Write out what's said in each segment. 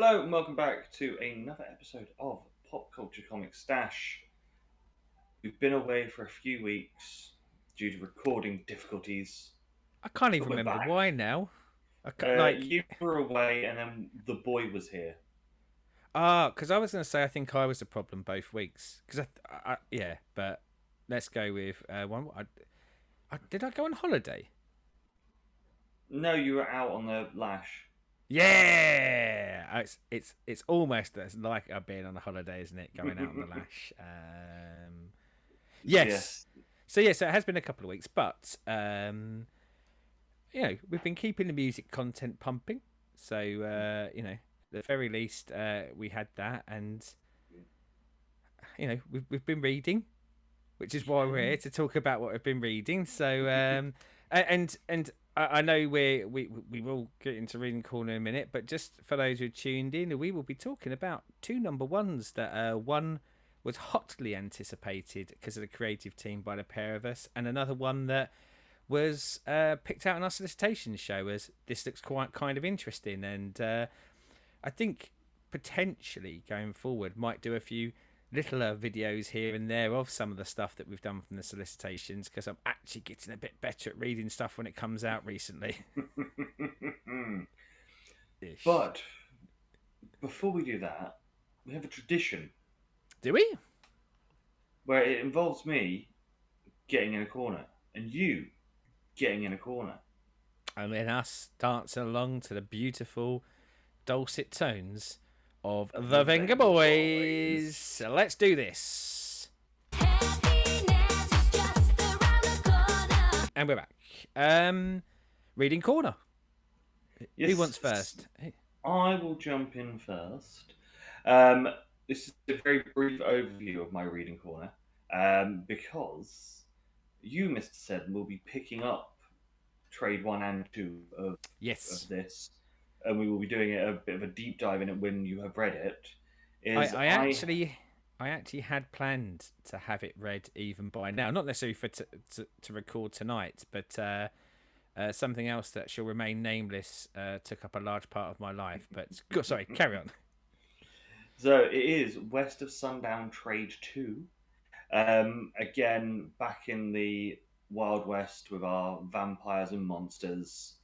Hello and welcome back to another episode of Pop Culture Comic Stash. We've been away for a few weeks due to recording difficulties, I can't but even we're remember back. why now. Like, You were away and then the boy was here. because I was going to say I think I was the problem both weeks. Because yeah, but let's go with one. Did I go on holiday? No, you were out on the lash. Yeah, it's almost as like I've been on a holiday, isn't it? Going out on the lash. Yes. Yes. So it has been a couple of weeks, but we've been keeping the music content pumping. So at the very least, we had that, and we've been reading, which is why we're here to talk about what we've been reading. So and I know we will get into reading corner in a minute, but just for those who tuned in, we will be talking about two number ones that one was hotly anticipated because of the creative team by the pair of us, and another one that was picked out in our solicitation show as this looks quite kind of interesting, and I think potentially going forward might do a few littler videos here and there of some of the stuff that we've done from the solicitations, because I'm actually getting a bit better at reading stuff when it comes out recently. Ish. But before we do that, we have a tradition Do we? where it involves me getting in a corner and you getting in a corner. And then us dancing along to the beautiful dulcet tones of Of the the Venga Venga Boys. Boys. So let's do this. And we're back. Reading corner. Yes, Who wants first? I will jump in first. This is a very brief overview of my reading corner, because you, Mr. Seddon, will be picking up trade one and two of Yes. this, and we will be doing a bit of a deep dive in it when you have read it. I, Is I I actually I actually had planned to have it read even by now, not necessarily for to record tonight, but something else that shall remain nameless took up a large part of my life. But sorry, carry on. so it is West of Sundown Trade Two. Again, back in the Wild West with our vampires and monsters.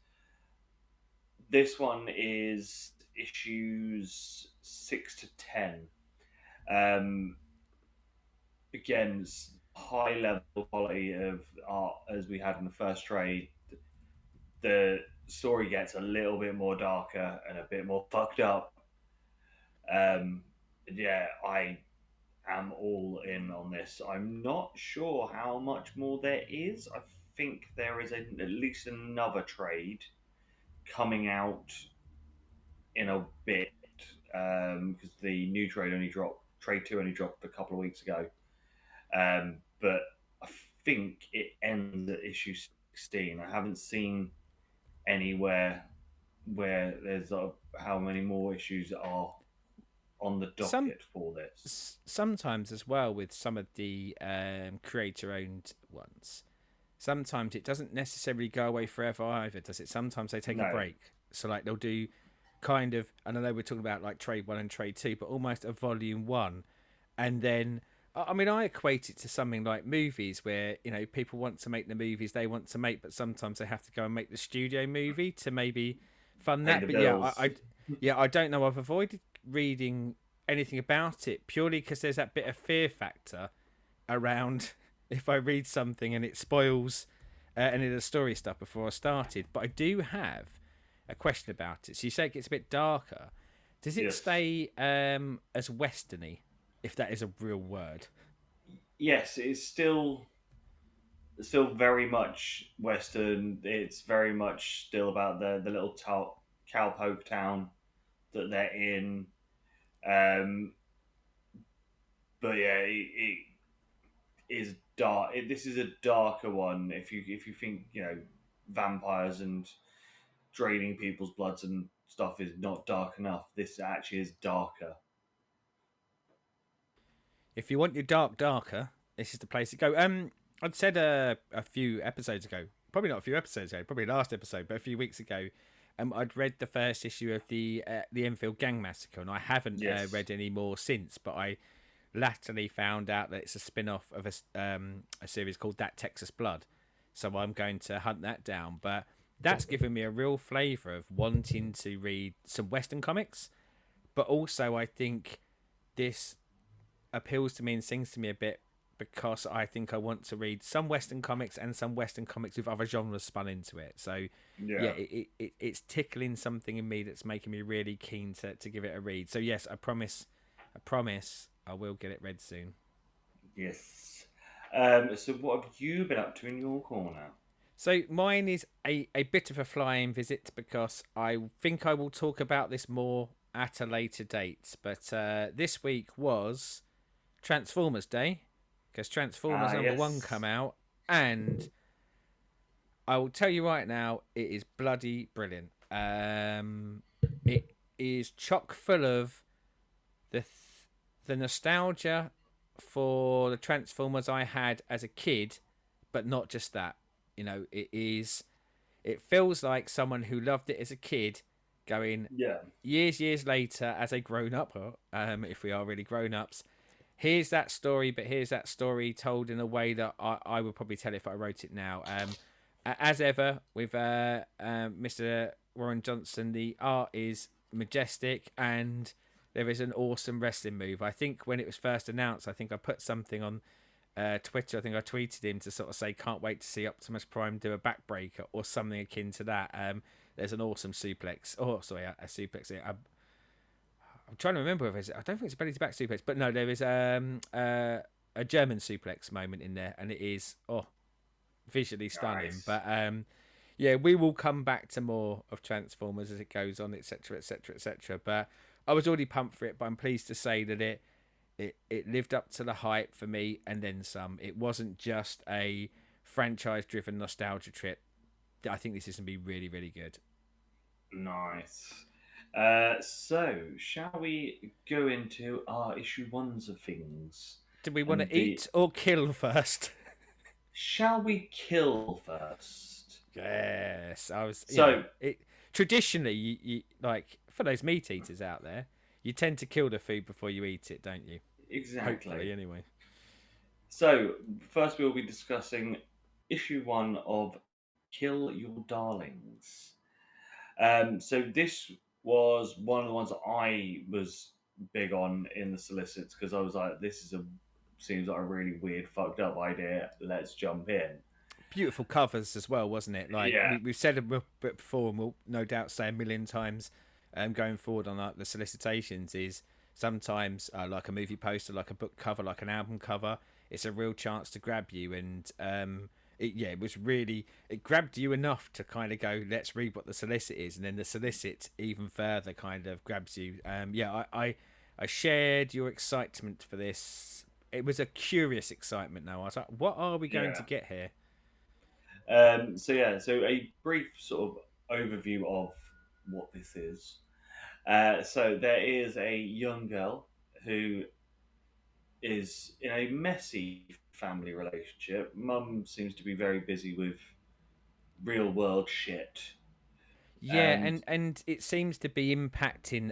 This one is issues 6 to 10. Um, Again, high level quality of art as we had in the first trade. The story gets a little bit more darker and a bit more fucked up. Um, yeah, I am all in on this. I'm not sure how much more there is. I think there is at least another trade coming out in a bit, because the new trade only dropped. Trade two only dropped a couple of weeks ago, but I think it ends at issue 16. I haven't seen anywhere where there's how many more issues are on the Some docket for this. sometimes as well with some of the creator-owned ones. Sometimes it doesn't necessarily go away forever either, does it? Sometimes they take a No, break. So like they'll do kind of, and I know we're talking about like trade one and trade two, but almost a volume one, and then I mean I equate it to something like movies where people want to make the movies they want to make, but sometimes they have to go and make the studio movie to maybe fund pay that. the But yeah, bills. I don't know. I've avoided reading anything about it purely because there's that bit of fear factor around if I read something and it spoils any of the story stuff before I started. But I do have a question about it. So you say it gets a bit darker. Does it Yes, stay as westerny, if that is a real word? yes, it's still very much Western. It's very much still about the little cowpoke town that they're in. Um, but yeah, it is dark. This is a darker one. If you think vampires and draining people's bloods and stuff is not dark enough, this actually is darker. If you want your darker, this is the place to go. I'd said a few episodes ago, probably not a few episodes ago, probably last episode, but a few weeks ago, I'd read the first issue of the Enfield Gang Massacre, and I haven't Yes. read any more since. But I latterly found out that it's a spin-off of a series called That Texas Blood, so I'm going to hunt that down. But that's given me a real flavour of wanting to read some Western comics, but also I think this appeals to me and sings to me a bit because I think I want to read some Western comics and some Western comics with other genres spun into it. So, yeah, Yeah. it's tickling something in me that's making me really keen to give it a read. So, yes, I promise I will get it read soon. Yes. So what have you been up to in your corner? So, mine is a bit of a flying visit because I think I will talk about this more at a later date. But this week was Transformers Day because Transformers Ah, number one come yes. out, and I will tell you right now, it is bloody brilliant. It is chock full of the the nostalgia for the Transformers I had as a kid, but not just that. You know, it is. It feels like someone who loved it as a kid, going Yeah. years later as a grown up. If we are really grown ups, here's that story, but here's that story told in a way that I would probably tell if I wrote it now. As ever with Mr. Warren Johnson, the art is majestic and there is an awesome wrestling move. I think when it was first announced, I think I put something on Twitter. I think I tweeted him to sort of say, "Can't wait to see Optimus Prime do a backbreaker or something akin to that." There's an awesome suplex. Oh, sorry, a suplex. I'm trying to remember if it's. I don't think it's a belly to back suplex, but no, there is a German suplex moment in there, and it is visually stunning. Nice. But yeah, we will come back to more of Transformers as it goes on, etc., etc., etc. But I was already pumped for it, but I'm pleased to say that it lived up to the hype for me and then some. It wasn't just a franchise-driven nostalgia trip. I think this is gonna be really, really good. Nice. So, shall we go into our issue ones of things? Do we want And to the eat or kill first? shall we kill first? Yes, I was. You know, So, it traditionally, you like for those meat eaters out there, you tend to kill the food before you eat it, don't you? exactly. Hopefully, anyway. So, first we'll be discussing issue one of Kill Your Darlings. So, this was one of the ones that I was big on in the solicits because I was like, this is a seems like a really weird, fucked up idea. Let's jump in. Beautiful covers as well, wasn't it? Like Yeah, we've said it before, and we'll no doubt say a million times, going forward on like the solicitations is sometimes like a movie poster, like a book cover, like an album cover. It's a real chance to grab you, and it was really it grabbed you enough to kind of go, let's read what the solicit is, and then the solicit even further kind of grabs you. I shared your excitement for this. It was a curious excitement. Now I was like, what are we going to yeah. get here? So a brief sort of overview of what this is. So there is a young girl who is in a messy family relationship. Mum seems to be very busy with real world shit, Yeah, and and it seems to be impacting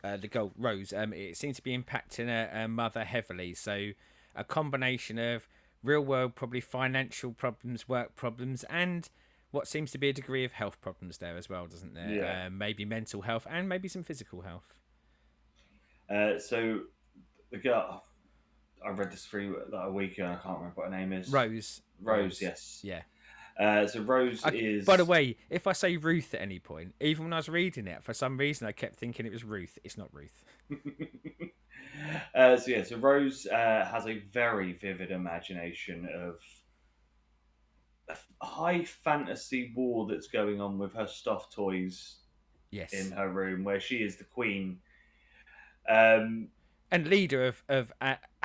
the girl Rose. It seems to be impacting her mother heavily. So a combination of real world, probably financial problems, work problems, and what seems to be a degree of health problems there as well, doesn't yeah. there? Maybe mental health and maybe some physical health. So the girl, I read this through like a week ago. I can't remember what her name is. Rose, Rose, yes. yeah. So Rose By the is way, if I say Ruth at any point, even when I was reading it, for some reason I kept thinking it was Ruth. It's not Ruth. so Rose has a very vivid imagination of a high fantasy war that's going on with her stuffed toys in Yes. her room, where she is the queen. Um, And leader of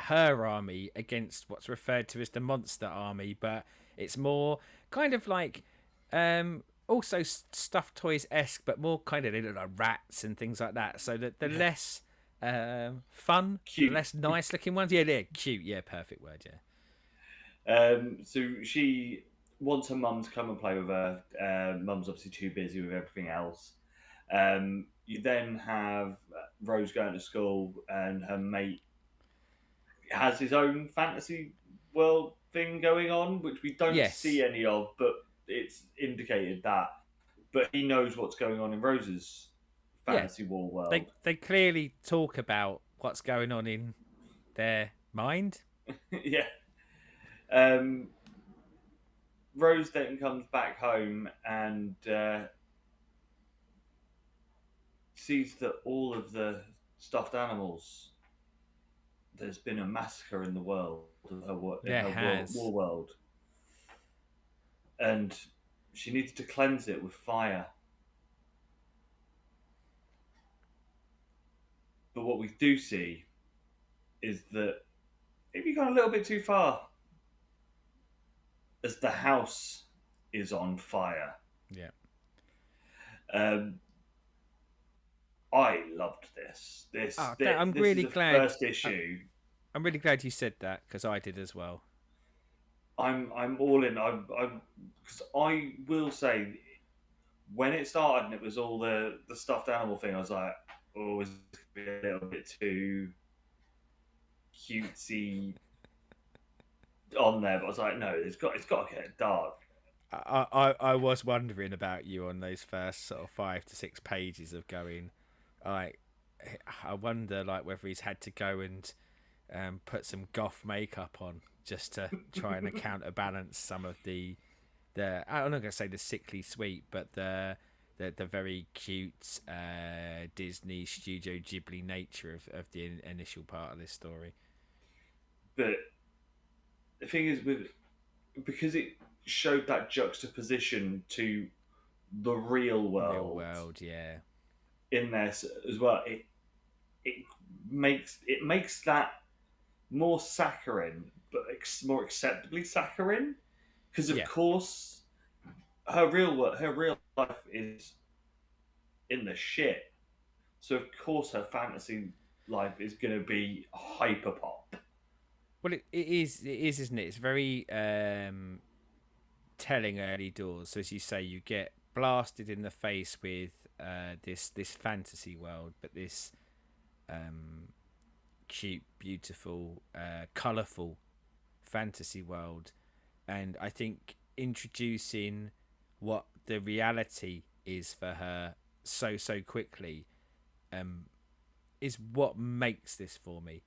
her army against what's referred to as the monster army, but it's more kind of like also stuffed toys esque, but more kind of they look like rats and things like that. So that the less fun, the cute. less nice looking ones, yeah, they're cute. Yeah, perfect word. Yeah, So she wants her mum to come and play with her. Mum's obviously too busy with everything else. You then have Rose going to school, and her mate has his own fantasy world thing going on, which we don't see Yes, any of, but it's indicated that. But he knows what's going on in Rose's yeah. fantasy war They world. they clearly talk about what's going on in their mind. Yeah. Um, Rose then comes back home and sees that all of the stuffed animals, there's been a massacre in the world, in There her has. war world, and she needs to cleanse it with fire. But what we do see is that maybe gone a little bit too far, as the house is on fire. Yeah. Um, I loved this. Oh, I'm This is really the glad. first issue. I'm really glad you said that because I did as well. I'm all in. I'm because I will say, when it started and it was all the stuffed animal thing, I was like, oh, is this gonna be a little bit too cutesy on there? But I was like, no, it's got to get dark. I was wondering about you on those first sort of 5 to 6 pages of going. Like, I wonder like whether he's had to go and put some goth makeup on just to try and counterbalance some of the I'm not gonna say the sickly sweet, but the very cute Disney Studio Ghibli nature of the initial part of this story. But the thing is, with because it showed that juxtaposition to the real Real world world, yeah, in there as well, it it makes that more saccharine, but more acceptably saccharine. Because of yeah. course, her real life is in the shit. So of course, her fantasy life is going to be hyper pop. Well, it is, isn't it? It's very telling early doors. So as you say, you get blasted in the face with this fantasy world, but this um, cute, beautiful, colourful fantasy world, and I think introducing what the reality is for her so quickly um, is what makes this for me.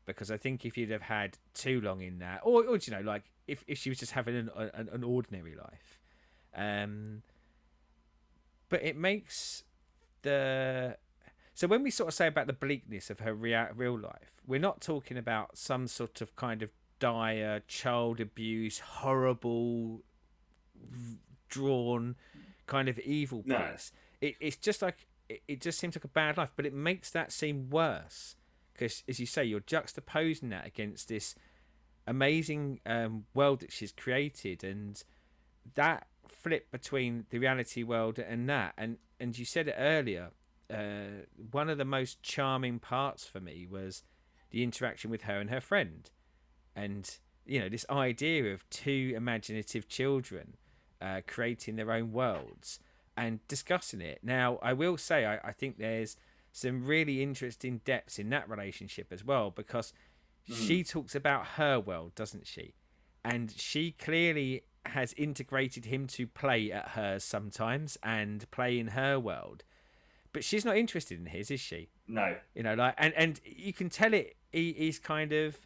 Because I think if you'd have had too long in that, or you know, like if she was just having an ordinary life, um, but it makes the so when we sort of say about the bleakness of her real life, we're not talking about some sort of kind of dire child abuse, horrible, drawn, kind of evil No, place. It's just like it just seems like a bad life, but it makes that seem worse because, as you say, you're juxtaposing that against this amazing world that she's created, and that flip between the reality world and that, and you said it earlier. One of the most charming parts for me was the interaction with her and her friend, and this idea of two imaginative children creating their own worlds and discussing it. Now, I will say I think there's some really interesting depths in that relationship as well because mm, she talks about her world, doesn't she? And she clearly has integrated him to play at hers sometimes and play in her world. But she's not interested in his, is she? no, Like, and you can tell he's kind of,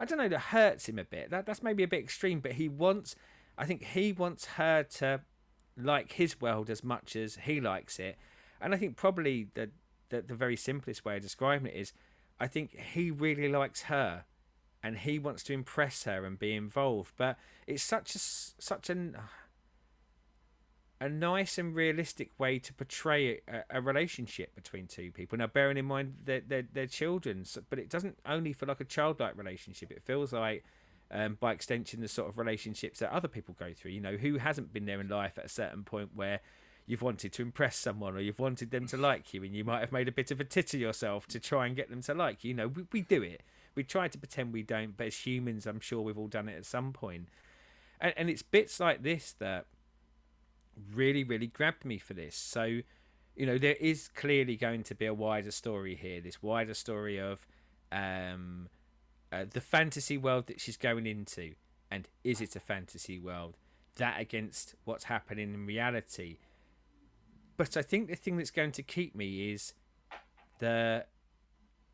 I don't know, that hurts him a bit. That's maybe a bit extreme, but I think he wants her to like his world as much as he likes it. And I think probably the very simplest way of describing it is, I think he really likes her, and he wants to impress her and be involved. But it's such a nice and realistic way to portray a relationship between two people. Now, bearing in mind that they're children, but it doesn't only feel like a childlike relationship. It feels like, by extension, the sort of relationships that other people go through. Who hasn't been there in life at a certain point where you've wanted to impress someone or you've wanted them to like you, and you might have made a bit of a tit of yourself to try and get them to like you. We do it. We try to pretend we don't, but as humans, I'm sure we've all done it at some point. And it's bits like this that really, really grabbed me for this. So, there is clearly going to be a wider story here. This wider story of um, the fantasy world that she's going into, and is it a fantasy world? That against what's happening in reality. But I think the thing that's going to keep me is the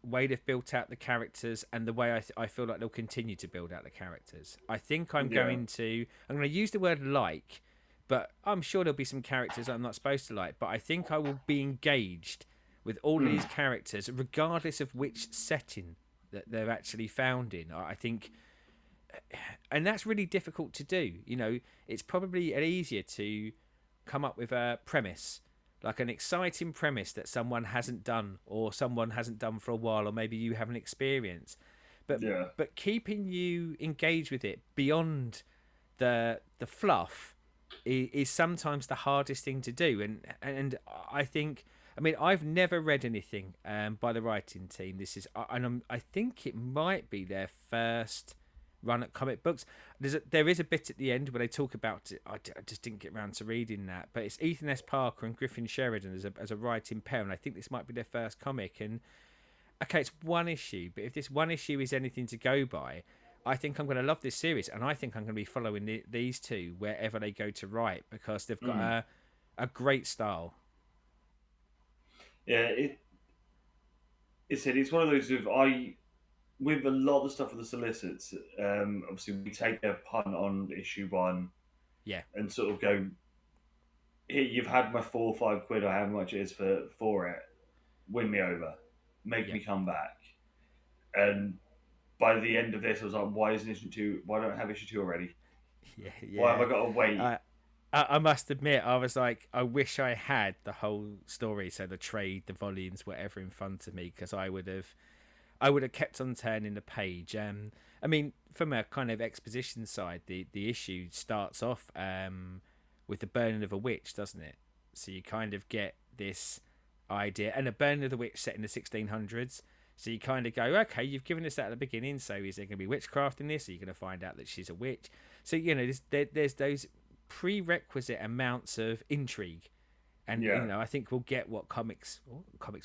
way they've built out the characters and the way I feel like they'll continue to build out the characters. I think Yeah. I'm going to use the word like, but I'm sure there'll be some characters I'm not supposed to like, but I think I will be engaged with all of these Mm. characters regardless of which setting that they're actually found in. I think, and that's really difficult to do. It's probably easier to come up with a premise, like an exciting premise that someone hasn't done or someone hasn't done for a while, or maybe you haven't experienced. But Yeah. but keeping you engaged with it beyond the fluff is sometimes the hardest thing to do. And I think, I mean, I've never read anything by the writing team. This is, and I think it might be their first run at comic books. There is a bit at the end where they talk about it. I just didn't get around to reading that, but it's Ethan S. Parker and Griffin Sheridan as a writing pair, and I think this might be their first comic. And okay, it's one issue, but if this one issue is anything to go by, I think I'm going to love this series, and I think I'm going to be following these two wherever they go to write, because they've got Mm. a great style. Yeah. It's one of those of I with a lot of the stuff with the solicits. Obviously, we take a punt on issue one Yeah, and sort of go, here, you've had my 4 or 5 quid, or how much it is for it. Win me over, make yeah, me come back. And by the end of this, I was like, why isn't issue two? Why don't I have issue two already? yeah, Why have yeah. I got to wait? I, I must admit, I was like, I wish I had the whole story, so the trade, the volumes, whatever, in front of me, because I would have kept on turning the page. I mean, from a kind of exposition side, the issue starts off with the burning of a witch, doesn't it? So you kind of get this idea, and a burning of the witch set in the 1600s. So you kind of go, okay, you've given us that at the beginning. So is there going to be witchcraft in this? Are you going to find out that she's a witch? So there's those prerequisite amounts of intrigue, and Yeah. I think we'll get what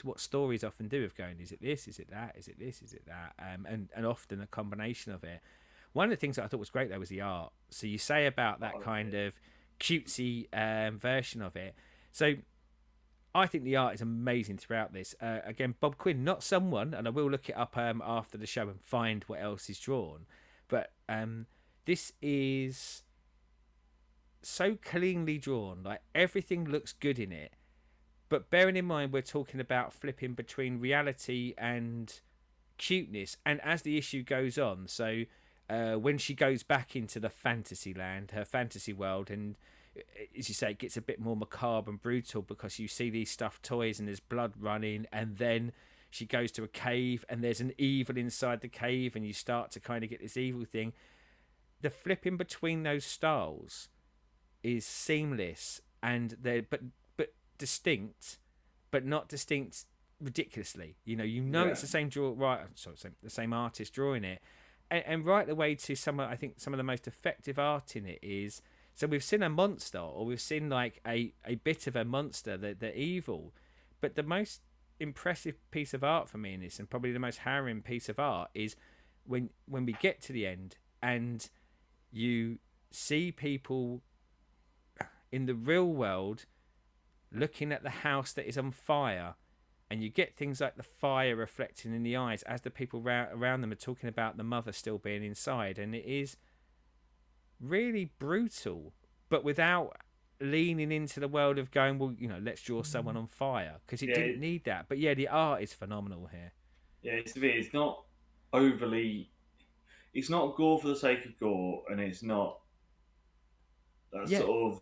what stories often do, of going, is it this, is it that, is it this, is it that, and often a combination of it. One of the things that I thought was great though was the art. So you say about that Oh, kind of cutesy version of it. So I think the art is amazing throughout this. Again, Bob Quinn, not someone, and I will look it up after the show and find what else is drawn, but this is so cleanly drawn. Like, everything looks good in it. But bearing in mind, we're talking about flipping between reality and cuteness. And as the issue goes on, so when she goes back into the fantasy land, her fantasy world, and as you say, it gets a bit more macabre and brutal, because you see these stuffed toys and there's blood running, and then she goes to a cave and there's an evil inside the cave, and you start to kind of get this evil thing. The flipping between those styles is seamless, and they're but distinct, but not distinct ridiculously. yeah. It's the same draw, right? Sorry, the same artist drawing it, and right the way to I think some of the most effective art in it is. So we've seen a monster, or we've seen like a bit of a monster, the evil, but the most impressive piece of art for me in this, and probably the most harrowing piece of art, is when we get to the end and you see people in the real world looking at the house that is on fire, and you get things like the fire reflecting in the eyes as the people around them are talking about the mother still being inside, and it is really brutal, but without leaning into the world of going, well, let's draw someone on fire, because it Yeah. didn't need that. But yeah, the art is phenomenal here. Yeah. It's not overly. It's not gore for the sake of gore, and it's not that Yeah, sort of,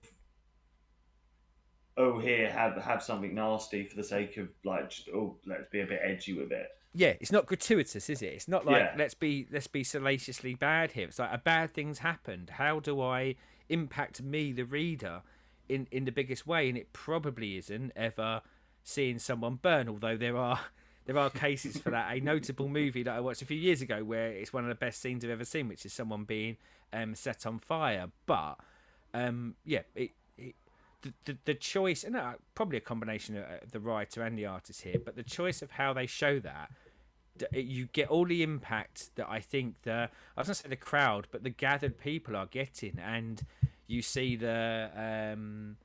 oh, here, have something nasty for the sake of, like, just, oh, let's be a bit edgy with it. yeah, it's not gratuitous, is it? It's not like, Yeah. let's be salaciously bad here. It's like, a bad thing's happened. How do I impact me, the reader, in the biggest way? And it probably isn't ever seeing someone burn. Although there are cases for that. A notable movie that I watched a few years ago where it's one of the best scenes I've ever seen, which is someone being set on fire. But yeah, the choice, and probably a combination of the writer and the artist here, but the choice of how they show that, you get all the impact that I think I was gonna say the crowd, but the gathered people are getting, and you see the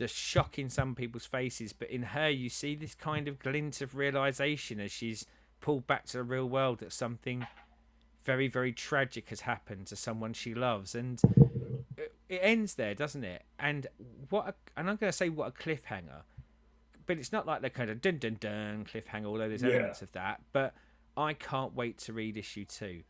shock in some people's faces, but in her you see this kind of glint of realization as she's pulled back to the real world that something very very tragic has happened to someone she loves, and it ends there, doesn't it? And and I'm going to say what a cliffhanger, but it's not like the kind of dun dun dun cliffhanger, although there's Yeah, elements of that. But I can't wait to read issue 2,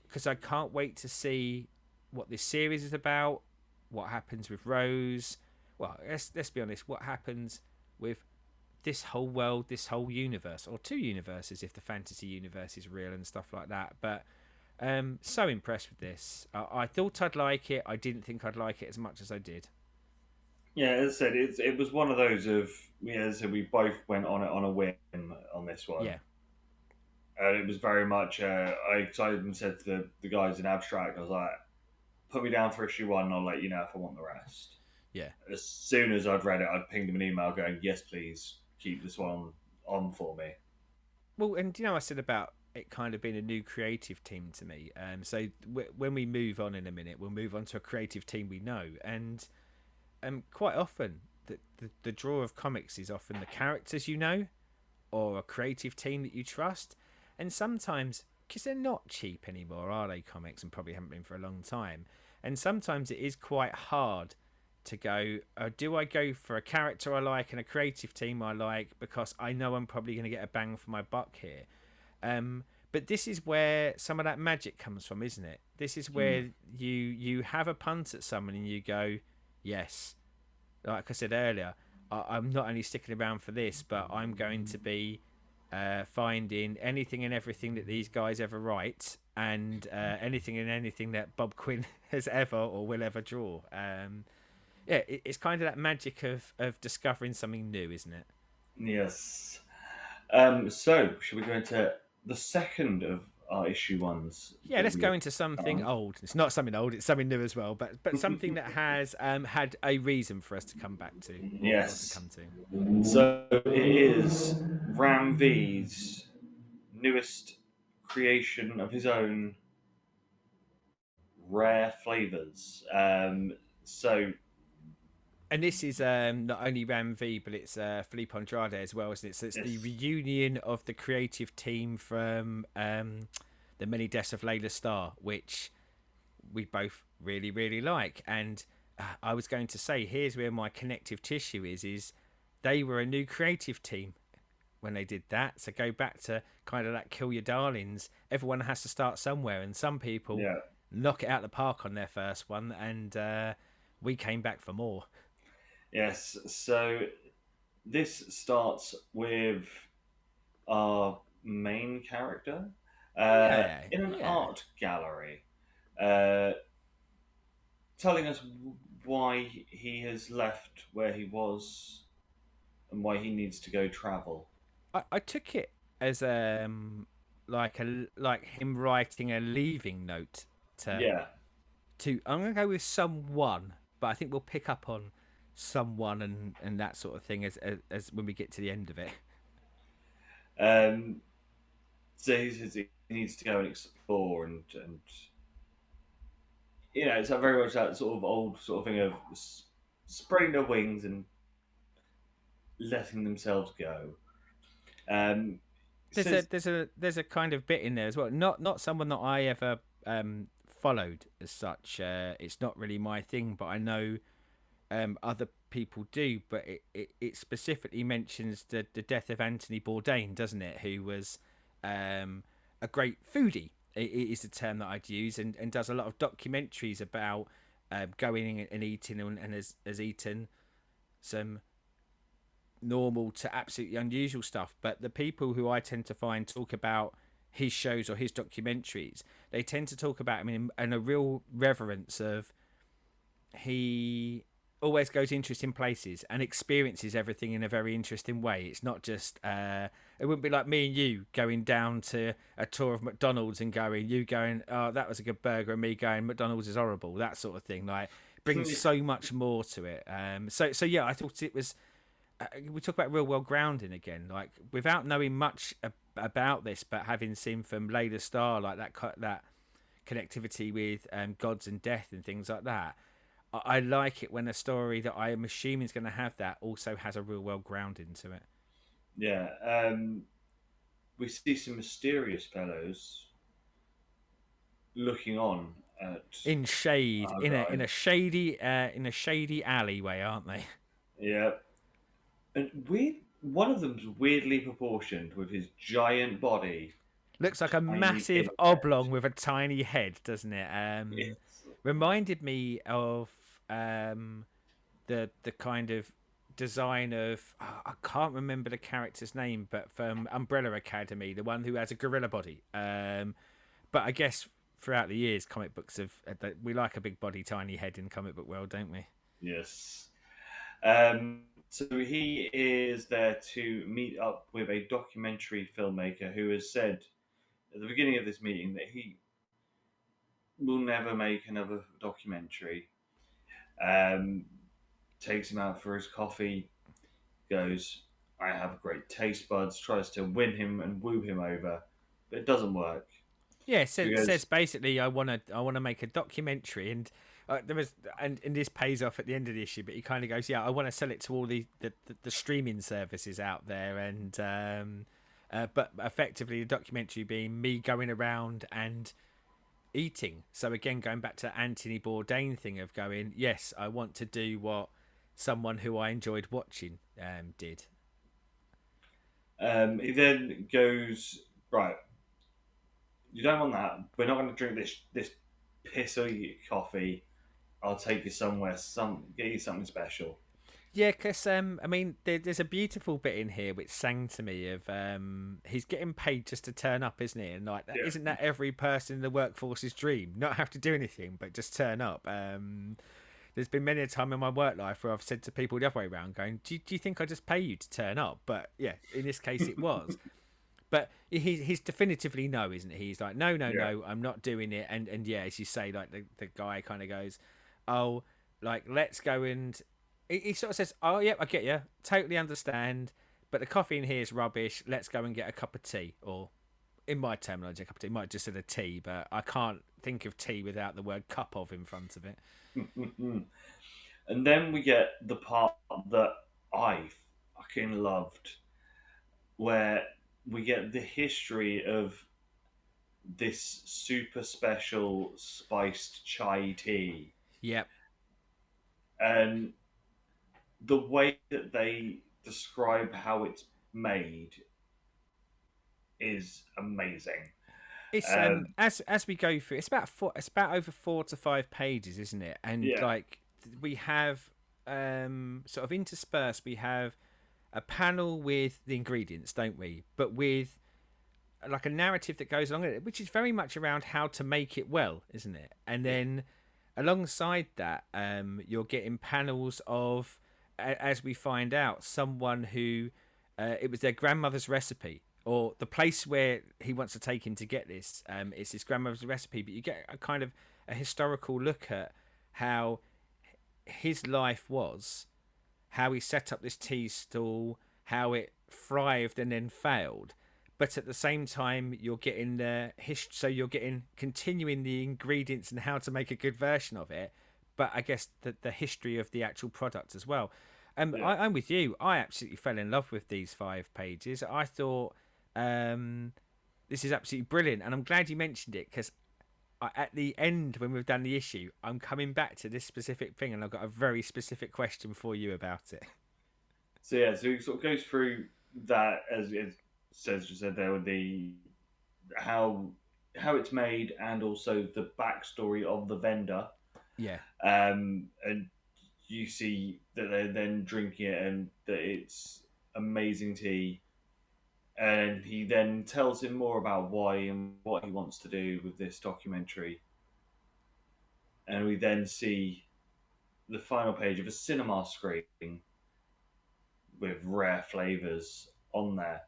because I can't wait to see what this series is about, what happens with Rose. Well, let's be honest, what happens with this whole world, this whole universe, or two universes if the fantasy universe is real and stuff like that. But so impressed with this. I thought I'd like it. I didn't think I'd like it as much as I did. yeah. As I said, it was one of those of yeah. As I said, we both went on it on a whim on this one. Yeah, It was very much. I even said to the guys in abstract, I was like, "Put me down for issue 1, and I'll let you know if I want the rest." yeah. As soon as I'd read it, I'd pinged them an email going, "Yes, please keep this one on for me." Well, and I said about it kind of being a new creative team to me. So when we move on in a minute, we'll move on to a creative team we know, and quite often the draw of comics is often the characters you know, or a creative team that you trust, and sometimes because they're not cheap anymore, are they? Comics, and probably haven't been for a long time, and sometimes it is quite hard to go, do I go for a character I like and a creative team I like because I know I'm probably going to get a bang for my buck here. But this is where some of that magic comes from, isn't it? This is Mm. where you have a punt at someone and you go, yes. Like I said earlier, I'm not only sticking around for this, but I'm going to be finding anything and everything that these guys ever write, and anything and anything that Bob Quinn has ever or will ever draw. Yeah, it's kind of that magic of discovering something new, isn't it? Yes. So, should we go into the second of our issue ones Yeah, that let's we go have into something done? old. It's not something old; it's something new as well. But something that has had a reason for us to come back to, or to Yes. come to. So, it is Ram V's newest creation of his own, Rare Flavours. So, And this is not only Ram V, but it's Filipe Andrade as well, isn't it? So it's the yes. reunion of the creative team from the Many Deaths of Layla Starr, which we both really, really like. And I was going to say, here's where my connective tissue is they were a new creative team when they did that. So go back to kind of that Kill Your Darlings. Everyone has to start somewhere, and some people Yeah. knock it out of the park on their first one, and we came back for more. Yes. So, this starts with our main character Yeah, in an yeah. art gallery, uh, telling us why he has left where he was and why he needs to go travel. I took it as like him writing a leaving note to Yeah. I'm gonna go with someone, but I think we'll pick up on someone and that sort of thing as when we get to the end of it. Um, so he needs to go and explore and it's a very much that sort of old sort of thing of spreading their wings and letting themselves go. Um, There's a says kind of bit in there as well. Not someone that I ever followed as such. It's not really my thing, but I know other people do. But it specifically mentions the death of Anthony Bourdain, doesn't it? Who was a great foodie. It is the term that I'd use, and does a lot of documentaries about going and eating, and has eaten some normal to absolutely unusual stuff. But the people who I tend to find talk about his shows or his documentaries, they tend to talk about him in a real reverence of he. always goes to interesting places and experiences everything in a very interesting way. It's not just it wouldn't be like me and you going down to a tour of McDonald's and going, you going, oh, that was a good burger, and me going, McDonald's is horrible, that sort of thing. Like, brings so much more to it. So yeah, I thought it was. We talk about real world grounding again, like without knowing much about this, but having seen from Layla Star, like that connectivity with gods and death and things like that. I like it when a story that I am assuming is going to have that also has a real world grounding to it. Yeah, we see some mysterious fellows looking on at In shade, our in guide. a shady alleyway, aren't they? Yeah, and weird. One of them's weirdly proportioned with his giant body, Looks like a tiny massive thin oblong with a tiny head, doesn't it? head. Reminded me of the kind of design of I can't remember the character's name, but from Umbrella Academy, the one who has a gorilla body. But I guess throughout the years, comic books have we like a big body, tiny head in comic book world, don't we? Yes. So he is there to meet up with a documentary filmmaker who has said at the beginning of this meeting that he will never make another documentary. Um, Takes him out for his coffee, goes, I have great taste buds, tries to win him and woo him over, but it doesn't work Yeah, says because, basically I wanna make a documentary, and there was and this pays off at the end of the issue, but he kind of goes, yeah, I want to sell it to all the streaming services out there, and but effectively the documentary being me going around and eating. So again, going back to the Anthony Bourdain thing of going, yes, I want to do what someone who I enjoyed watching did. he then goes, right, you don't want that. We're not going to drink this pissy coffee. I'll take you somewhere, get you something special. Yeah, because I mean, there's a beautiful bit in here which sang to me of he's getting paid just to turn up, isn't he? And like, that, isn't Yeah. that every person in the workforce's dream? Not have to do anything, but just turn up. There's been many a time in my work life where I've said to people the other way around, going, do you think I just pay you to turn up? But yeah, in this case, it was. But he's definitively no, isn't he? He's like, no, no, Yeah. no, I'm not doing it. And yeah, as you say, like the guy kind of goes, oh, like let's go and he sort of says, oh yeah, I get you, totally understand, but the coffee in here is rubbish. Let's go and get a cup of tea, or in my terminology, a cup of tea. Might have just said a tea, but I can't think of tea without the word cup of in front of it. And then we get the part that I fucking loved, where we get the history of this super special spiced chai tea. Yep. And the way that they describe how it's made is amazing. It's Um, as we go through, it's about over 4 to 5 pages, isn't it? And yeah, like we have sort of interspersed, we have a panel with the ingredients, don't we? But with like a narrative that goes along with it, which is very much around how to make it well, isn't it? And yeah, then alongside that, you're getting panels of, as we find out, someone who it was their grandmother's recipe, or the place where he wants to take him to get this. It's his grandmother's recipe, but you get a kind of a historical look at how his life was, how he set up this tea stall, how it thrived and then failed. But at the same time, you're getting the so you're getting continuing the ingredients and how to make a good version of it. But I guess the history of the actual product as well. yeah. I'm with you. I absolutely fell in love with these 5 pages. I thought um, this is absolutely brilliant, and I'm glad you mentioned it because at the end when we've done the issue, I'm coming back to this specific thing, and I've got a very specific question for you about it. So yeah, so it sort of goes through that as it says just said there with the how how it's made and also the backstory of the vendor. Yeah. And you see that they're then drinking it and that it's amazing tea. And he then tells him more about why and what he wants to do with this documentary. And we then see the final page of a cinema screen with Rare Flavours on there.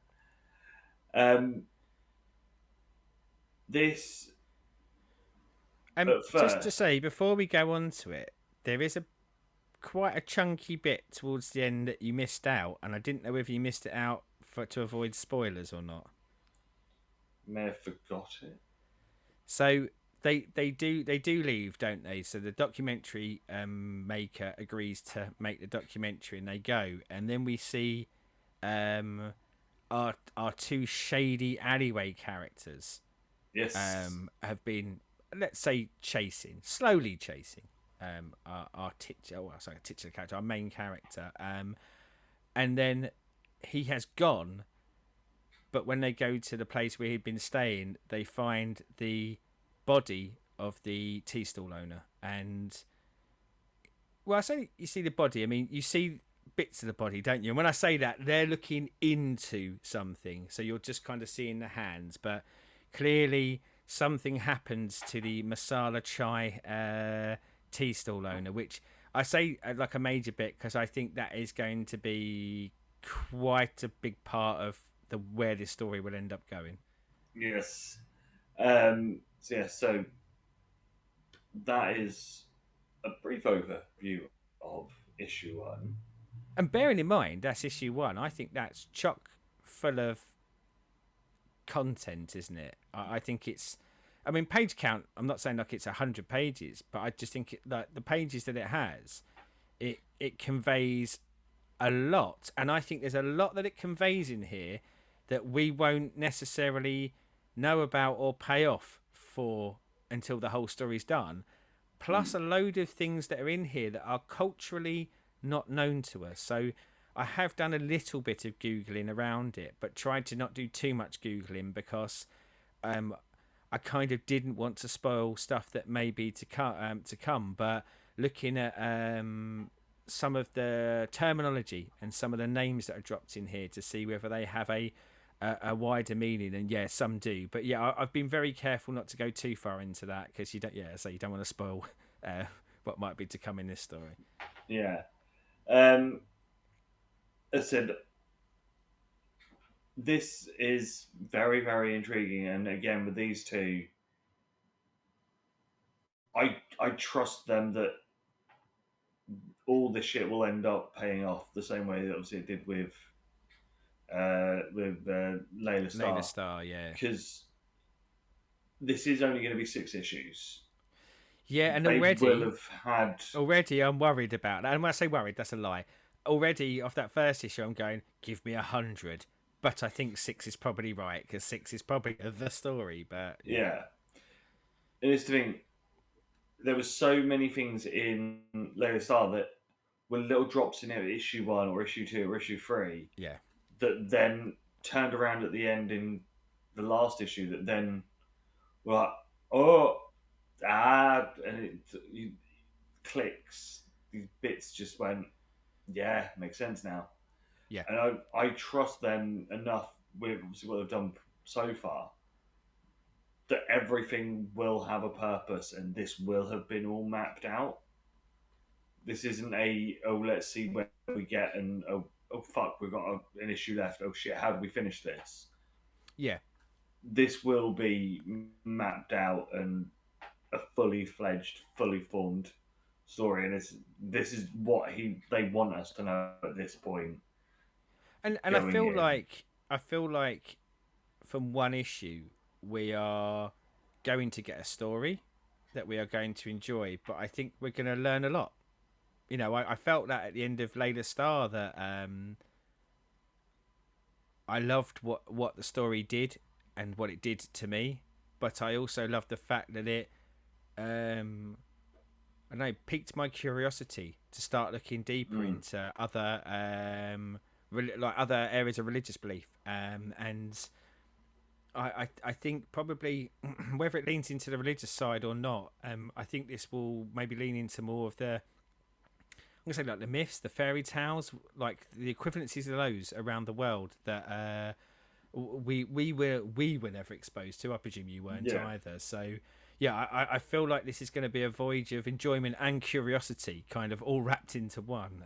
Um, this at Just to first, say before we go on to it, there is a quite a chunky bit towards the end that you missed out, and I didn't know whether you missed it out for to avoid spoilers or not. may have forgot it. So they do leave, don't they? So the documentary maker agrees to make the documentary, and they go, and then we see um, our two shady alleyway characters Yes, have been, let's say, slowly chasing titular character, our main character, and then he has gone. But when they go to the place where he'd been staying, they find the body of the tea stall owner. And, well, I say you see the body. I mean, you see bits of the body, don't you? And when I say that, they're looking into something. So you're just kind of seeing the hands. But clearly, something happens to the masala chai tea stall owner, which I say like a major bit because I think that is going to be quite a big part of the where this story will end up going. yes. So that is a brief overview of issue one. And bearing in mind that's issue one, I think that's chock full of content, isn't it? I think it's. I mean, page count. I'm not saying like it's 100 pages, but I just think that the pages that it has, it conveys a lot, and I think there's a lot that it conveys in here that we won't necessarily know about or pay off for until the whole story's done. Plus, Mm. a load of things that are in here that are culturally not known to us. So, I have done a little bit of googling around it, but tried to not do too much googling because um, I kind of didn't want to spoil stuff that may be to come. But looking at some of the terminology and some of the names that are dropped in here to see whether they have a wider meaning, and yeah, some do. But yeah, I've been very careful not to go too far into that because you don't, yeah, so you don't want to spoil uh, what might be to come in this story. Yeah. Um, as I said, this is very, very intriguing. And again, with these two, I trust them that all this shit will end up paying off the same way that obviously it did with Layla Layla Star, Star, yeah. because this is only going to be 6 issues. Yeah, and They will already have had, already I'm worried about that. And when I say worried, that's a lie. Already off that first issue, I'm going, give me 100. But I think six is probably right because six is probably the story. But yeah, yeah. And it's the thing, there were so many things in Layla Star that were little drops in it, issue one or issue two or issue three, yeah, that then turned around at the end in the last issue that then were like, oh, and it clicks. These bits just went, yeah, makes sense now. yeah, And I trust them enough with obviously what they've done so far that everything will have a purpose and this will have been all mapped out. This isn't a, oh, let's see where we get, and oh fuck, we've got an issue left. Oh shit, how do we finish this? yeah. This will be mapped out and a fully fledged, fully formed story, and this is what they want us to know at this point And going in. I feel like from one issue we are going to get a story that we are going to enjoy, but I think we're going to learn a lot. You know, I felt that at the end of Layla Star that I loved what the story did and what it did to me, but I also loved the fact that it um, I know piqued my curiosity to start looking deeper Mm, into other like other areas of religious belief, and I think probably whether it leans into the religious side or not, I think this will maybe lean into more of the I'm gonna say like the myths, the fairy tales, like the equivalencies of those around the world that we were never exposed to. I presume you weren't yeah. either. So Yeah, I feel like this is going to be a voyage of enjoyment and curiosity, kind of all wrapped into one.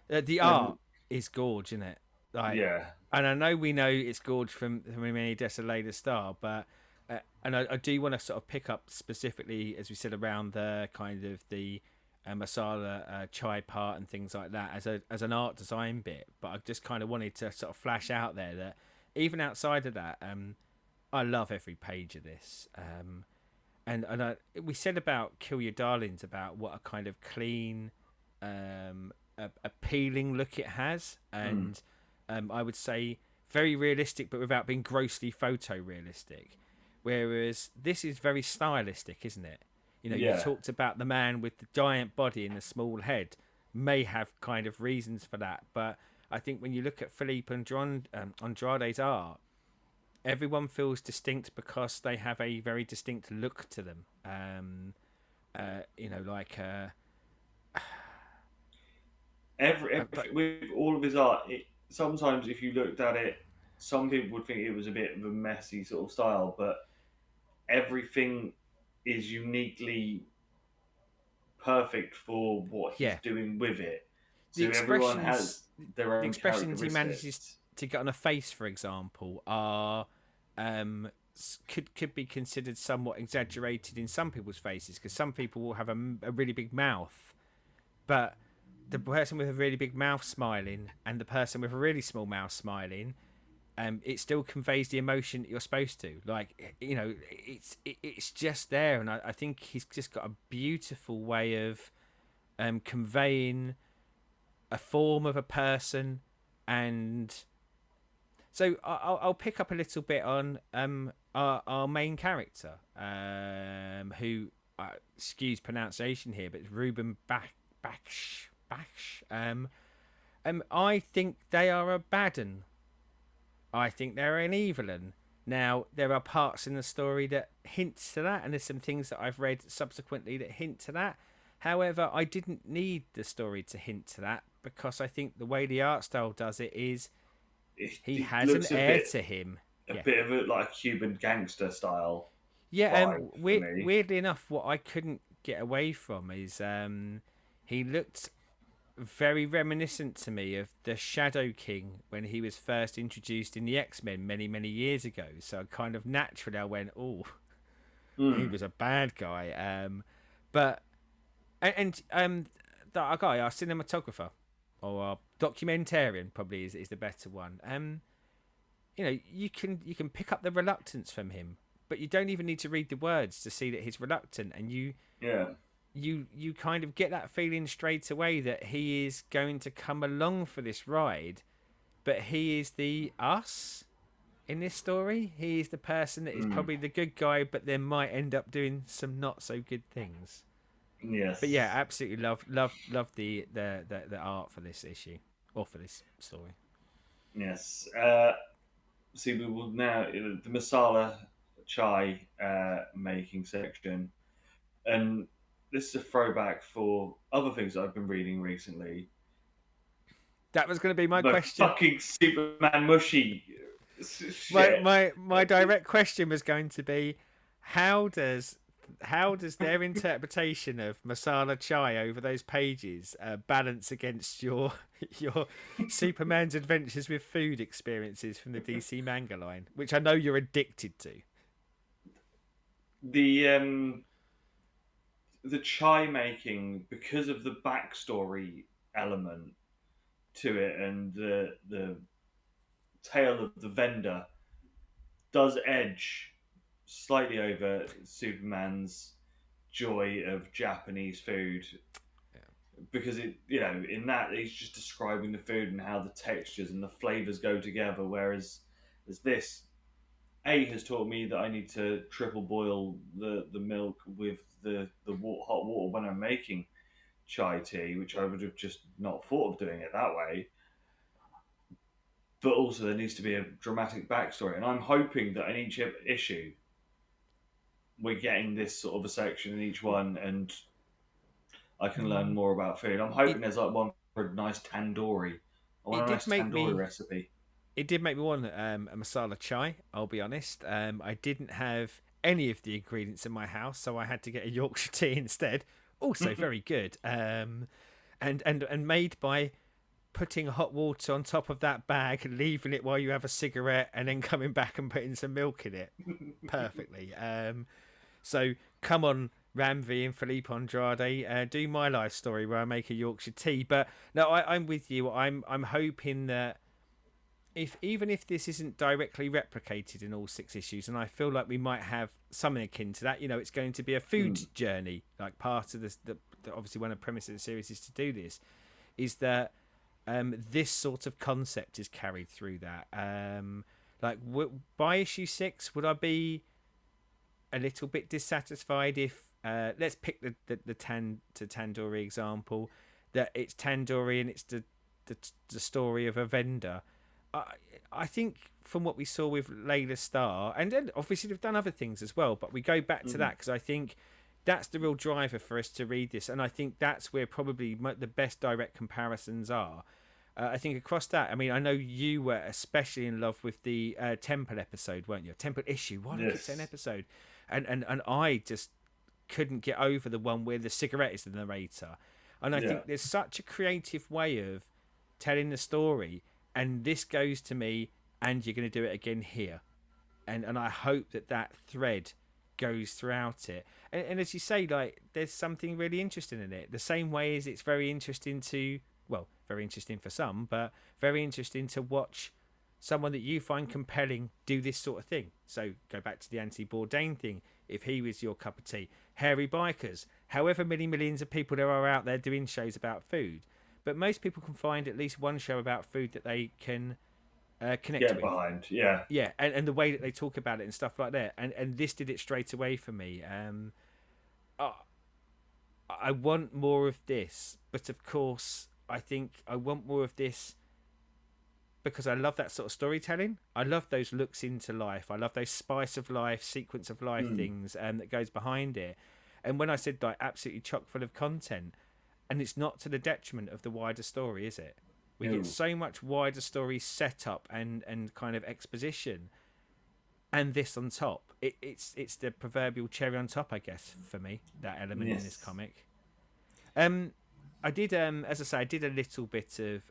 The art And is gorge, isn't it? Like, yeah, and I know it's gorge from Many Desolated Star, but and I do want to sort of pick up specifically, as we said, around the kind of the masala chai part and things like that as an art design bit. But I just kind of wanted to sort of flash out there that even outside of that, I love every page of this. We said about Kill Your Darlings about what a kind of clean, appealing look it has, mm, and I would say very realistic, but without being grossly photorealistic. Whereas this is very stylistic, isn't it? You know, you yeah. talked about the man with the giant body and the small head may have kind of reasons for that, but I think when you look at Filipe and Andrade's art, everyone feels distinct because they have a very distinct look to them. You know, like but With all of his art, sometimes if you looked at it, some people would think it was a bit of a messy sort of style, but everything is uniquely perfect for what he's yeah, doing with it. the So everyone expressions, has their the own expressions he manages characteristics. to get on a face, for example, are could be considered somewhat exaggerated in some people's faces because some people will have a really big mouth, but the person with a really big mouth smiling and the person with a really small mouth smiling, it still conveys the emotion that you're supposed to. Like, you know, it's just there, and I think he's just got a beautiful way of conveying a form of a person, and so I'll pick up a little bit on our main character, who excuse pronunciation here, but it's Ruben Baksh. I think they are a bad un. I think they're an evil un. Now there are parts in the story that hint to that, and there's some things that I've read subsequently that hint to that. However, I didn't need the story to hint to that because I think the way the art style does it is he It has an looks air to him. a Yeah. bit of a like a Cuban gangster style Yeah, vibe for me. weirdly enough, what I couldn't get away from is he looked very reminiscent to me of the Shadow King when he was first introduced in the X-Men many years ago. So kind of naturally I went, oh, he Mm, was a bad guy. But and that guy, our cinematographer or our documentarian probably is the better one. You know, you can pick up the reluctance from him, but you don't even need to read the words to see that he's reluctant, and yeah. you kind of get that feeling straight away that he is going to come along for this ride, but he is the us in this story. He is the person that is Mm, probably the good guy, but then might end up doing some not so good things. But yeah, yes. absolutely love the art for this issue or for this story. Yes. See, we will now the masala chai making section, and this is a throwback for other things that I've been reading recently. That was going to be my The question. fucking Superman mushy my shit. my my direct question was going to be how does their interpretation of masala chai over those pages balance against your your Superman's adventures with food experiences from the DC manga line, which I know you're addicted to. The the chai making, because of the backstory element to it and the tale of the vendor, does edge slightly over Superman's joy of Japanese food, because it, you know, in that he's just describing the food and how the textures and the flavors go together, whereas as this A has taught me that I need to triple boil the milk with hot water when I'm making chai tea, which I would have just not thought of doing it that way. But also, there needs to be a dramatic backstory, and I'm hoping that in each issue we're getting this sort of a section in each one, and I can learn Mm. more about food. I'm It hoping there's like one for a nice tandoori. I want it a did nice make tandoori me recipe. it did make me want a masala chai. I'll be honest. I didn't have any of the ingredients in my house, so I had to get a Yorkshire tea instead. Also very good, and made by putting hot water on top of that bag, leaving it while you have a cigarette, and then coming back and putting some milk in it perfectly. So come on, Ramvi and Filipe Andrade, do my life story where I make a Yorkshire tea. But no, I'm with you. I'm hoping that if even if this isn't directly replicated in all 6 issues, and I feel like we might have something akin to that, it's going to be a food Mm. journey. Like part of this, obviously one of the premises of the series is to do this, is that this sort of concept is carried through that. Like by issue 6, would I be a little bit dissatisfied if let's pick the tandoori example, that it's tandoori and it's the story of a vendor. I I think from what we saw with Layla Starr, and then obviously they've done other things as well, but we go back to that Mm. because I think that's the real driver for us to read this, and I think that's where probably the best direct comparisons are. I think across that, I mean, I know you were especially in love with the Temple episode, weren't you? Temple issue. Why do I keep saying Yes. episode? And I just couldn't get over the one where the cigarette is the narrator. And I Yeah. think there's such a creative way of telling the story, and this goes to me, and you're going to do it again here. And I hope that thread goes throughout it. And as you say, like there's something really interesting in it. The same way as it's very interesting to, well, very interesting for some, but very interesting to watch someone that you find compelling do this sort of thing. So go back to the Anthony Bourdain thing. If he was your cup of tea, hairy bikers, however many millions of people there are out there doing shows about food, but most people can find at least one show about food that they can connect Get with. behind. Yeah. Yeah, and the way that they talk about it and stuff like that, and this did it straight away for me. I, I want more of this, but of course I think I want more of this because I love that sort of storytelling. I love those looks into life. I love those spice of life, sequence of life Mm. things that goes behind it. And when I said like absolutely chock full of content, and it's not to the detriment of the wider story, is it? We get No. so much wider story setup and kind of exposition, and this on top. It's the proverbial cherry on top, I guess, for me. That element in this Yes. comic. Um, I did, as I say, I did a little bit of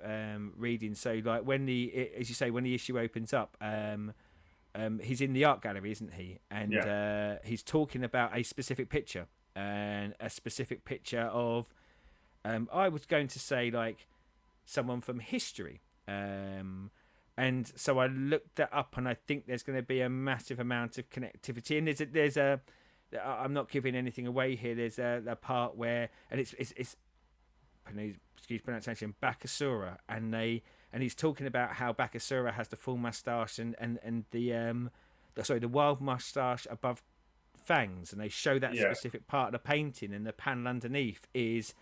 reading. So, like when as you say, when the issue opens up, he's in the art gallery, isn't he? And Yeah. he's talking about a specific picture, and a specific picture of, I was going to say like someone from history. And so I looked that up, and I think there's going to be a massive amount of connectivity. And I'm not giving anything away here. There's a part where, and it's excuse pronunciation, Bakasura, and he's talking about how Bakasura has the full moustache and the wild moustache above fangs, and they show that Yeah. specific part of the painting, and the panel underneath is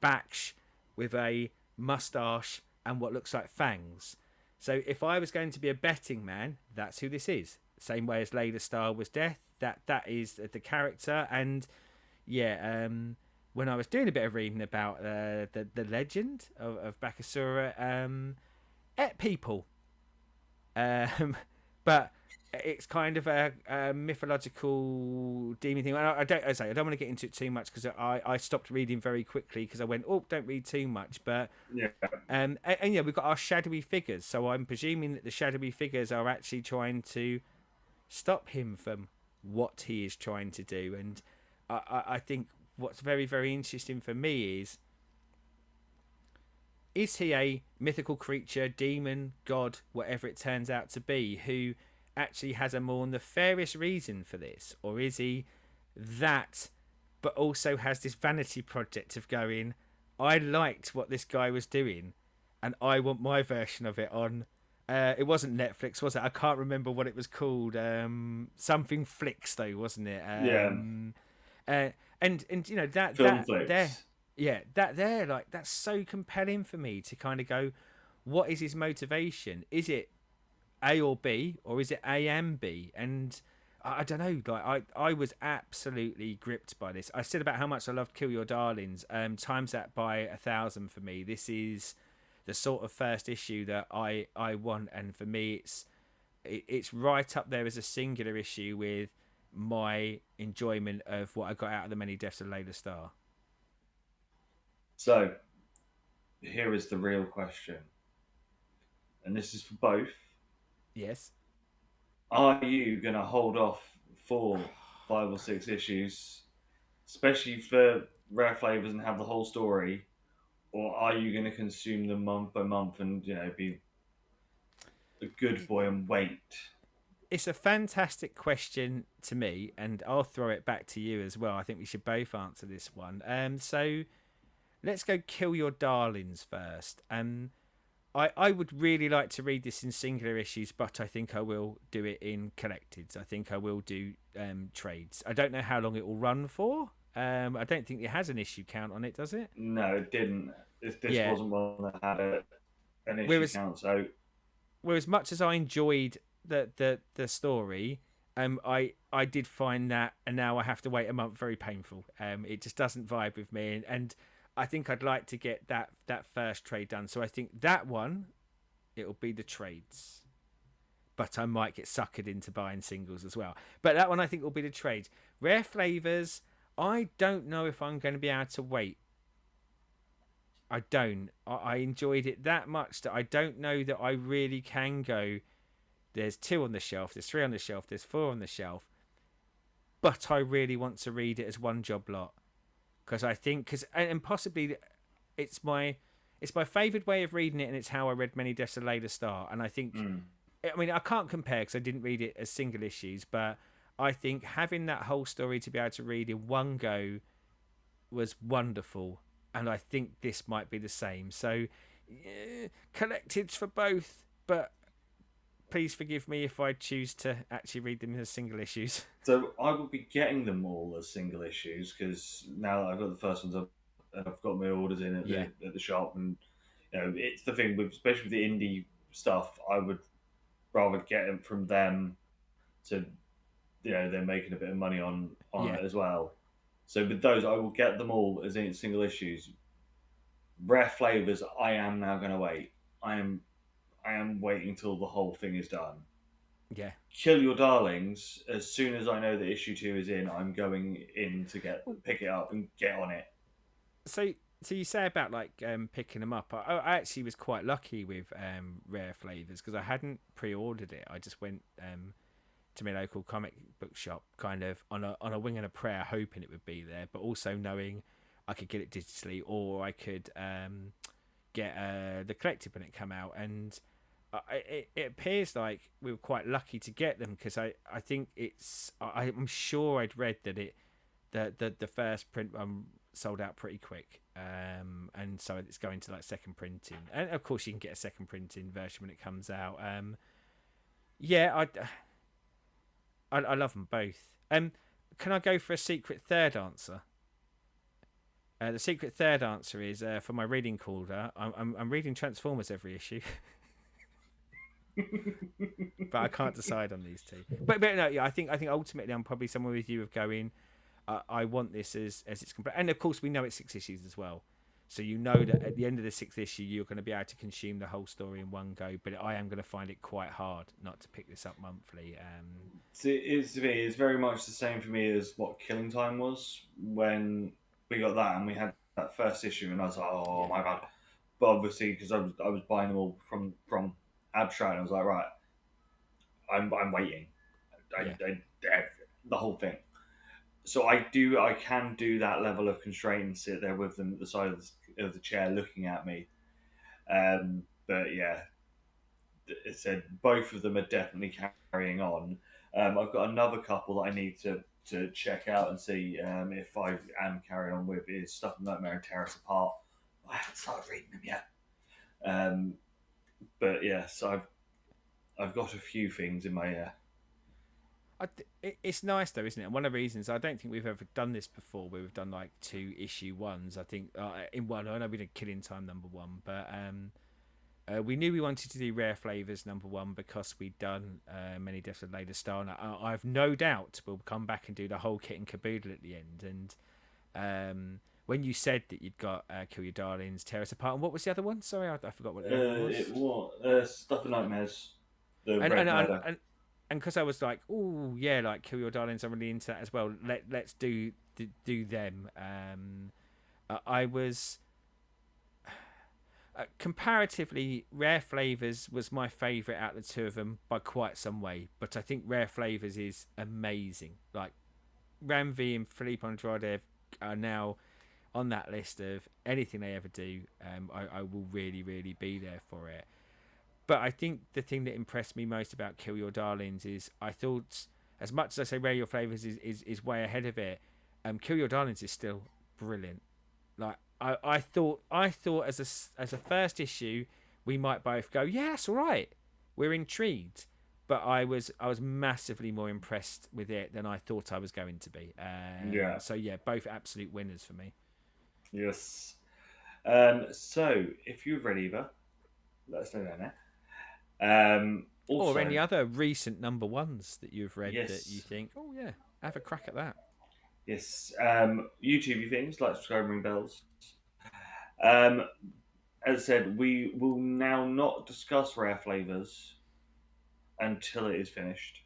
Baksh with a mustache and what looks like fangs. So if I was going to be a betting man, that's who this is. Same way as Layla Starr was Death. That is the character. And yeah, when I was doing a bit of reading about the legend of Bakasura, people, um, but it's kind of a mythological demon thing. I don't want to get into it too much because I stopped reading very quickly because I went, oh, don't read too much. But Yeah. and yeah, we've got our shadowy figures. So I'm presuming that the shadowy figures are actually trying to stop him from what he is trying to do. And I think what's very, very interesting for me is he a mythical creature, demon, god, whatever it turns out to be, who actually has a more nefarious reason for this? Or is he that, but also has this vanity project of going, I liked what this guy was doing, and I want my version of it on. It wasn't Netflix, was it? I can't remember what it was called. Something Flicks, though, wasn't it? Yeah. Uh, and you know Film that there, flicks. yeah, that there, like that's so compelling for me to kind of go, what is his motivation? Is it A or B, or is it A and B? And I don't know. Like I was absolutely gripped by this. I said about how much I loved Kill Your Darlings. Times that by 1,000 for me. This is the sort of first issue that I want, and for me, it's right up there as a singular issue with my enjoyment of what I got out of the Many Deaths of Layla Starr. So here is the real question, and this is for both. Yes. Are you going to hold off for 5 or 6 issues, especially for Rare Flavors, and have the whole story, or are you going to consume them month by month and be a good boy and wait? It's a fantastic question to me, and I'll throw it back to you as well. I think we should both answer this one. So let's go kill your darlings first. I would really like to read this in singular issues, but I think I will do it in collecteds. I think I will do trades. I don't know how long it will run for. I don't think it has an issue count on it, does it? No, it didn't. This Yeah. wasn't one that had an issue Whereas count, so whereas much as I enjoyed the story, I did find that, and now I have to wait a month, very painful. It just doesn't vibe with me, and I think I'd like to get that first trade done. So I think that one, it'll be the trades, but I might get suckered into buying singles as well. But that one I think will be the trades. Rare flavors. I don't know if I'm going to be able to wait. I don't. I enjoyed it that much that I don't know that I really can go. There's two on the shelf, there's three on the shelf, there's four on the shelf. But I really want to read it as one job lot because I think and possibly it's my favourite way of reading it, and it's how I read Many Deaths of Layla Starr. And I think, mm. I mean, I can't compare because I didn't read it as single issues, but I think having that whole story to be able to read in one go was wonderful, and I think this might be the same. So, collected for both, but please forgive me if I choose to actually read them as single issues. So I will be getting them all as single issues because now that I've got the first ones up, and I've got my orders in Yeah, at the shop, and it's the thing with especially with the indie stuff. I would rather get them from them, so they're making a bit of money on yeah, it as well. So with those, I will get them all as in single issues. Rare flavors, I am now going to wait. I am waiting till the whole thing is done. yeah. Kill Your Darlings, as soon as I know that issue 2 is in, I'm going in to pick it up and get on it. So, so you say about like picking them up. I actually was quite lucky with Rare Flavors because I hadn't pre-ordered it. I just went to my local comic book shop, kind of on a wing and a prayer, hoping it would be there, but also knowing I could get it digitally or I could get the collective when it come out. And it appears like we were quite lucky to get them because I think I'm sure I'd read that the first print sold out pretty quick, and so it's going to like second printing, and of course you can get a second printing version when it comes out. Yeah, I love them both. Can I go for a secret third answer? The secret third answer is for my reading corner. I'm reading Transformers every issue, but I can't decide on these two. But no, yeah, I think ultimately I'm probably somewhere with you of going. I want this as it's complete, and of course we know it's 6 issues as well. So you know that at the end of the sixth issue, you're going to be able to consume the whole story in one go. But I am going to find it quite hard not to pick this up monthly. It's very much the same for me as what Killing Time was when we got that and we had that first issue, and I was like, oh Yeah, my god. But obviously, because I was buying them all from Abstract, I was like, right, I'm waiting. yeah, The whole thing. So I can do that level of constraint and sit there with them at the side of the chair looking at me. But yeah, it said both of them are definitely carrying on. I've got another couple that I need to check out and see if I am carrying on with is Stuff in Nightmare and Tear Us Apart. I haven't started reading them yet. Um, but yeah, so I've got a few things in my it's nice though, isn't it? And one of the reasons I don't think we've ever done this before, where we've done like 2 issue 1s. I think in one, I know we did Killing Time #1, but we knew we wanted to do Rare Flavors #1 because we'd done Many Deaths of Lady Star, and I've no doubt we'll come back and do the whole kit and caboodle at the end. And when you said that you'd got Kill Your Darlings, Tear Us Apart, and what was the other one? Sorry, I forgot what the other one was. it was Stuff in Nightmares, the And Red and and, Murder. and and because I was like, oh yeah, like Kill Your Darlings, I'm really into that as well. Let's do them. I was comparatively, Rare Flavours was my favourite out of the two of them by quite some way. But I think Rare Flavours is amazing. Like Ramvi and Filipe Andrade are now on that list of anything they ever do. I will really, really be there for it. But I think the thing that impressed me most about Kill Your Darlings is I thought, as much as I say Rare Your Flavours is way ahead of it, Kill Your Darlings is still brilliant. Like I thought as a first issue, we might both go, yeah, that's all right. We're intrigued, but I was massively more impressed with it than I thought I was going to be. Yeah. So yeah, both absolute winners for me. Yes. So if you've read either, let us know down there. Or any Also, other recent number ones that you've read that you yes, think, oh yeah, have a crack at that. yes. YouTube things like subscribe and ring bells. Um, as I said, we will now not discuss rare flavors until it is finished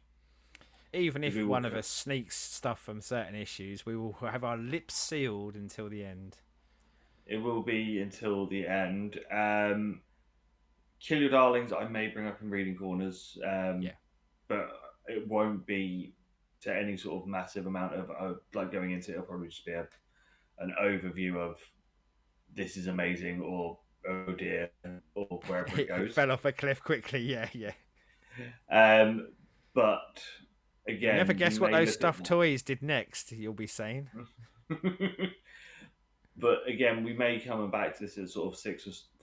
Even because if we will. one of us sneaks stuff from certain issues, we will have our lips sealed until the end. It will be until the end. Kill Your Darlings, I may bring up in reading corners, Yeah. but it won't be to any sort of massive amount of like going into it. It'll probably just be an overview of this is amazing or oh dear or wherever it It goes. fell off a cliff quickly. Yeah, yeah. Um, but You'll never again, we guess what may those look at stuffed toys did next, you'll be saying. that. But again, we may come back to this at sort of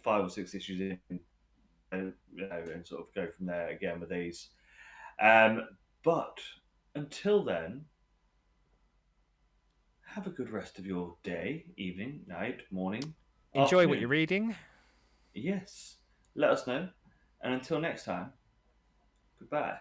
5 or 6 issues in, and sort of go from there again with these. Um, but until then, have a good rest of your day, evening, night, morning, Enjoy what you're afternoon. reading. Yes, let us know. And until next time, goodbye.